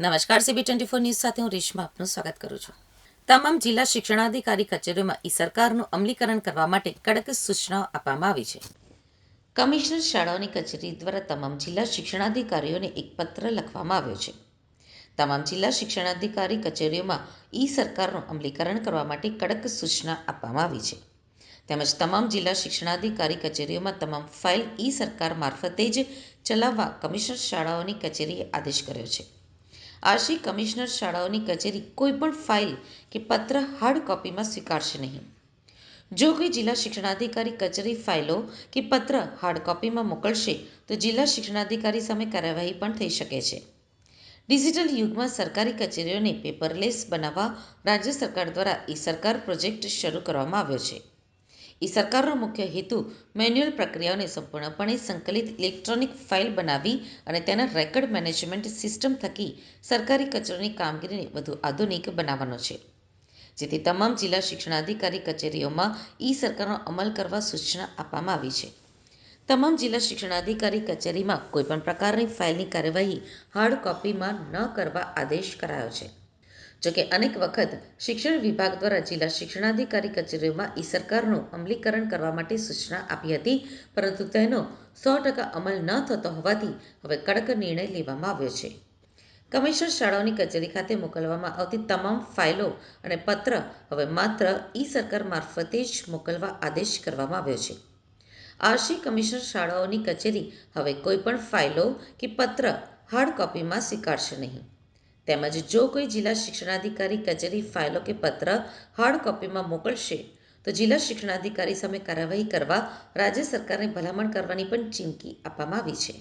નમસ્કાર, CB24 news સાથે હું રેશમા આપનું સ્વાગત કરું છું. તમામ જિલ્લા શિક્ષણાધિકારી કચેરીઓમાં સરકારનું અમલીકરણ કરવા માટે કડક સૂચનાઓ આપવામાં આવી છે. કમિશનર શાળાઓની કચેરી દ્વારા તમામ જિલ્લા શિક્ષણાધિકારીઓને એક પત્ર લખવામાં આવ્યો છે. તમામ જિલ્લા શિક્ષણાધિકારી કચેરીઓમાં સરકારનું અમલીકરણ કરવા માટે કડક સૂચના આપવામાં આવી છે. તેમજ તમામ જિલ્લા શિક્ષણાધિકારી કચેરીઓમાં તમામ ફાઇલ સરકાર મારફતે જ ચલાવવા કમિશનર શાળાઓની કચેરીએ આદેશ કર્યો છે. આરસી કમિશનર શાળાઓની કચેરી કોઈપણ ફાઇલ કે પત્ર હાર્ડ કોપીમાં સ્વીકારશે નહીં. જો કોઈ જિલ્લા શિક્ષણાધિકારી કચેરી ફાઇલો કે પત્ર હાર્ડ કોપીમાં મોકલશે તો જિલ્લા શિક્ષણાધિકારી સામે કાર્યવાહી પણ થઈ શકે છે. ડિજિટલ યુગમાં સરકારી કચેરીઓને પેપરલેસ બનાવવા રાજ્ય સરકાર દ્વારા સરકાર પ્રોજેક્ટ શરૂ કરવામાં આવ્યો છે. સરકારનો મુખ્ય હેતુ મેન્યુઅલ પ્રક્રિયાઓને સંપૂર્ણપણે સંકલિત ઇલેક્ટ્રોનિક ફાઇલ બનાવી અને તેના રેકર્ડ મેનેજમેન્ટ સિસ્ટમ થકી સરકારી કચેરીઓની કામગીરીને વધુ આધુનિક બનાવવાનો છે. જેથી તમામ જિલ્લા શિક્ષણાધિકારી કચેરીઓમાં સરકારનો અમલ કરવા સૂચના આપવામાં આવી છે. તમામ જિલ્લા શિક્ષણાધિકારી કચેરીમાં કોઈપણ પ્રકારની ફાઇલની કાર્યવાહી હાર્ડ કોપીમાં ન કરવા આદેશ કરાયો છે. જોકે અનેક વખત શિક્ષણ વિભાગ દ્વારા જિલ્લા શિક્ષણાધિકારી કચેરીઓમાં સરકારનું અમલીકરણ કરવા માટે સૂચના આપી હતી, પરંતુ તેનો 100% અમલ ન થતો હોવાથી હવે કડક નિર્ણય લેવામાં આવ્યો છે. કમિશનર શાળાઓની કચેરી ખાતે મોકલવામાં આવતી તમામ ફાઇલો અને પત્ર હવે માત્ર સરકાર મારફતે જ મોકલવા આદેશ કરવામાં આવ્યો છે. આરસી કમિશનર શાળાઓની કચેરી હવે કોઈપણ ફાઇલો કે પત્ર હાર્ડ કોપીમાં સ્વીકારશે નહીં. તેમજ જો કોઈ જિલ્લા શિક્ષણાધિકારી કચેરી ફાઇલો કે પત્ર હાર્ડ કોપીમાં મોકલશે તો જિલ્લા શિક્ષણાધિકારી સામે કાર્યવાહી કરવા રાજ્ય સરકારને ભલામણ કરવાની પણ ચીમકી આપવામાં આવી છે.